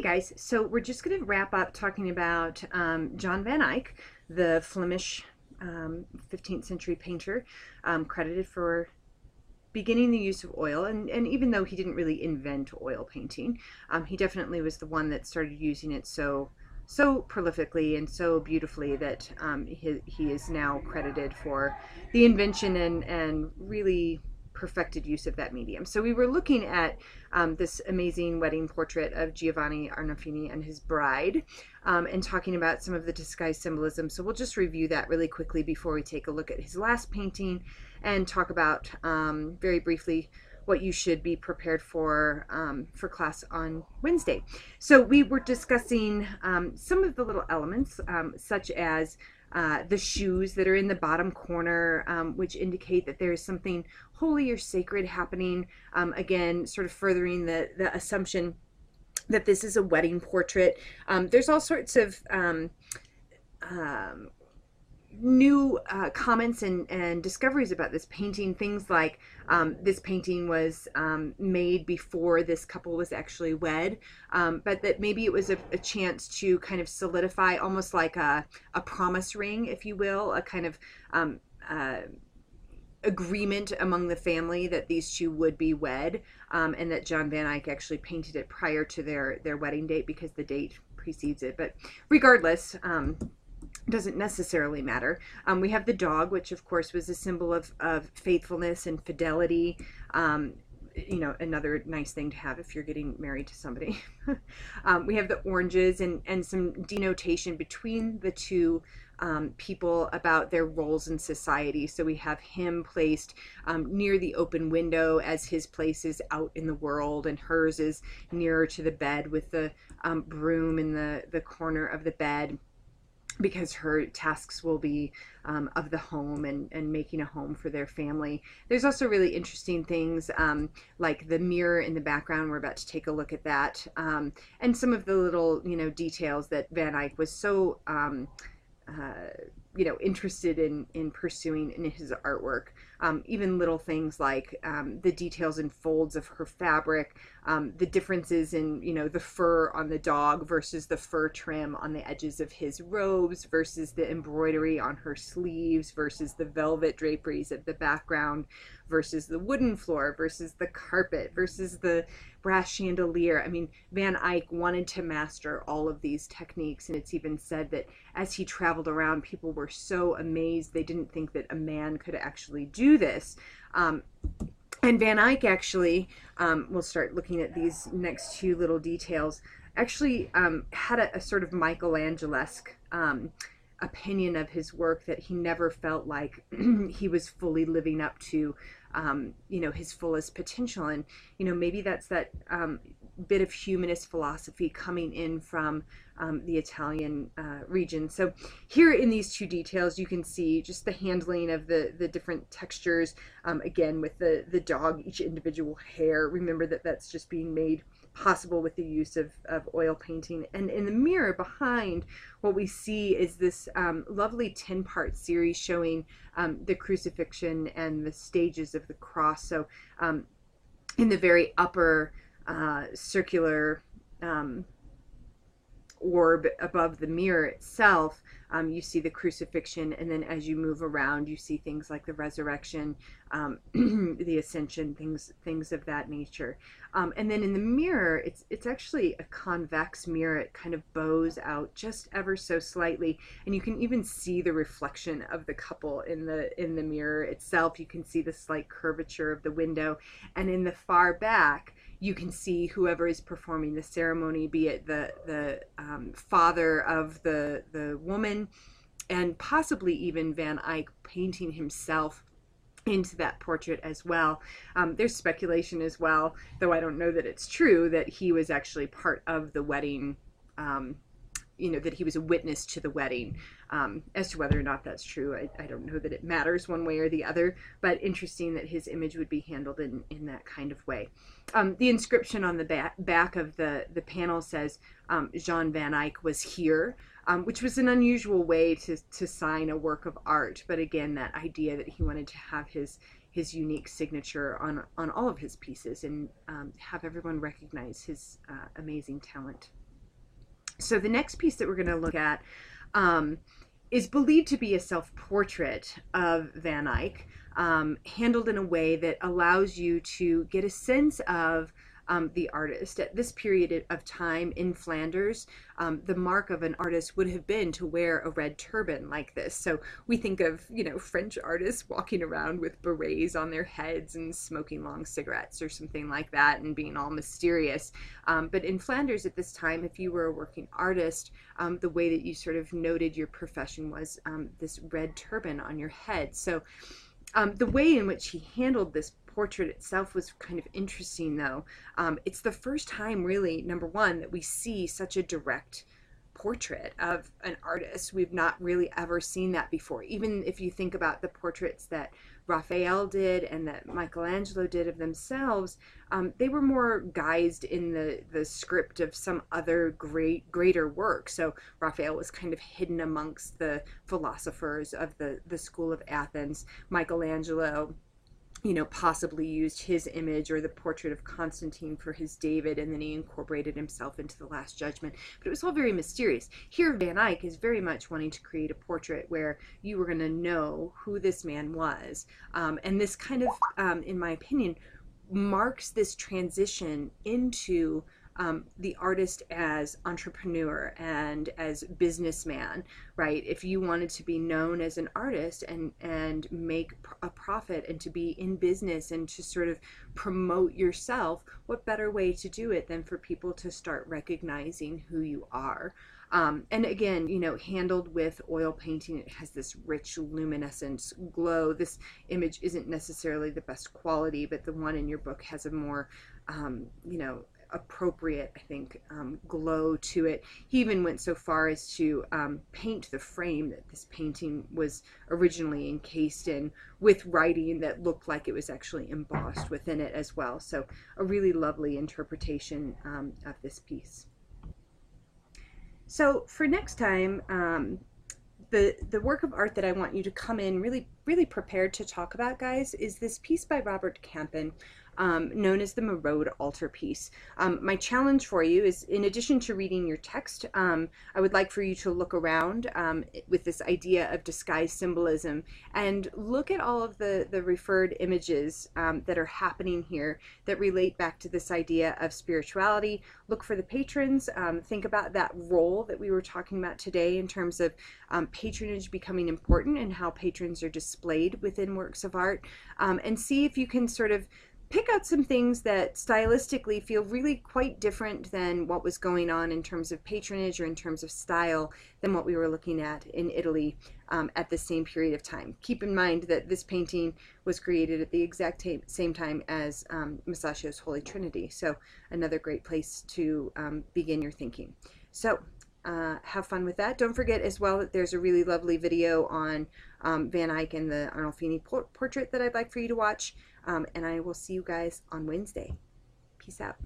guys, so we're just going to wrap up talking about John Van Eyck, the Flemish 15th century painter, credited for beginning the use of oil. And even though he didn't really invent oil painting, he definitely was the one that started using it so prolifically and so beautifully that he is now credited for the invention and really perfected use of that medium. So we were looking at this amazing wedding portrait of Giovanni Arnolfini and his bride, and talking about some of the disguise symbolism. So we'll just review that really quickly before we take a look at his last painting and talk about very briefly what you should be prepared for class on Wednesday. So we were discussing some of the little elements, such as the shoes that are in the bottom corner, which indicate that there is something holy or sacred happening. Again, sort of furthering the assumption that this is a wedding portrait. There's all sorts of new comments and discoveries about this painting. Things like this painting was made before this couple was actually wed, but that maybe it was a chance to kind of solidify, almost like a promise ring, if you will, a kind of agreement among the family that these two would be wed, and that John Van Eyck actually painted it prior to their wedding date because the date precedes it. But regardless, doesn't necessarily matter. We have the dog, which of course was a symbol of faithfulness and fidelity. You know, another nice thing to have if you're getting married to somebody. We have the oranges and some denotation between the two people about their roles in society. So we have him placed near the open window as his place is out in the world, and hers is nearer to the bed with the broom in the corner of the bed, because her tasks will be of the home and making a home for their family. There's also really interesting things like the mirror in the background. We're about to take a look at that, and some of the little details that Van Eyck was so interested in pursuing in his artwork. Even little things like the details and folds of her fabric, the differences in the fur on the dog versus the fur trim on the edges of his robes versus the embroidery on her sleeves versus the velvet draperies of the background versus the wooden floor versus the carpet versus the brass chandelier. I mean, Van Eyck wanted to master all of these techniques, and it's even said that as he traveled around, people were so amazed they didn't think that a man could actually do this. And Van Eyck actually, we'll start looking at these next two little details, actually had a sort of Michelangelesque opinion of his work, that he never felt like he was fully living up to his fullest potential. And maybe that's that bit of humanist philosophy coming in from the Italian region. So here in these two details, you can see just the handling of the different textures. Again, with the dog, each individual hair. Remember that that's just being made possible with the use of oil painting. And in the mirror behind, what we see is this lovely 10-part series showing the crucifixion and the stages of the cross. So in the very upper circular orb above the mirror itself, you see the crucifixion, and then as you move around, you see things like the resurrection, the ascension, things of that nature. And then in the mirror, it's actually a convex mirror. It kind of bows out just ever so slightly, and you can even see the reflection of the couple in the mirror itself. You can see the slight curvature of the window, and in the far back, you can see whoever is performing the ceremony, be it the father of the woman, and possibly even Van Eyck painting himself into that portrait as well. There's speculation as well, though I don't know that it's true, that he was actually part of the wedding, that he was a witness to the wedding. As to whether or not that's true, I don't know that it matters one way or the other, but interesting that his image would be handled in that kind of way. The inscription on the back of the panel says, Jean Van Eyck was here, which was an unusual way to sign a work of art. But again, that idea that he wanted to have his unique signature on all of his pieces, and have everyone recognize his amazing talent. So the next piece that we're going to look at is believed to be a self-portrait of Van Eyck, handled in a way that allows you to get a sense of the artist. At this period of time in Flanders, the mark of an artist would have been to wear a red turban like this. So we think of, you know, French artists walking around with berets on their heads and smoking long cigarettes or something like that and being all mysterious. But in Flanders at this time, if you were a working artist, the way that you sort of noted your profession was this red turban on your head. So the way in which he handled this portrait itself was kind of interesting, though. It's the first time, really, number one, that we see such a direct portrait of an artist. We've not really ever seen that before. Even if you think about the portraits that Raphael did and that Michelangelo did of themselves, they were more guised in the script of some other greater work. So Raphael was kind of hidden amongst the philosophers of the school of Athens. Michelangelo, you know, possibly used his image or the portrait of Constantine for his David, and then he incorporated himself into the Last Judgment. But it was all very mysterious. Here, Van Eyck is very much wanting to create a portrait where you were going to know who this man was. And this kind of, in my opinion, marks this transition into the artist as entrepreneur and as businessman, right? If you wanted to be known as an artist and make a profit and to be in business and to sort of promote yourself, what better way to do it than for people to start recognizing who you are? And again, you know, handled with oil painting, it has this rich luminescent glow. This image isn't necessarily the best quality, but the one in your book has a more, you know, appropriate, I think, glow to it. He even went so far as to paint the frame that this painting was originally encased in with writing that looked like it was actually embossed within it as well. So a really lovely interpretation of this piece. So for next time, the work of art that I want you to come in really prepared to talk about, guys, is this piece by Robert Campen, known as the Marode Altarpiece. My challenge for you is, in addition to reading your text, I would like for you to look around with this idea of disguised symbolism and look at all of the referred images that are happening here that relate back to this idea of spirituality. Look for the patrons. Think about that role that we were talking about today in terms of patronage becoming important and how patrons are displayed within works of art, and see if you can sort of pick out some things that stylistically feel really quite different than what was going on in terms of patronage or in terms of style than what we were looking at in Italy at the same period of time. Keep in mind that this painting was created at the exact same time as Masaccio's Holy Trinity, so another great place to begin your thinking. So have fun with that. Don't forget as well that there's a really lovely video on Van Eyck and the Arnolfini portrait that I'd like for you to watch. And I will see you guys on Wednesday. Peace out.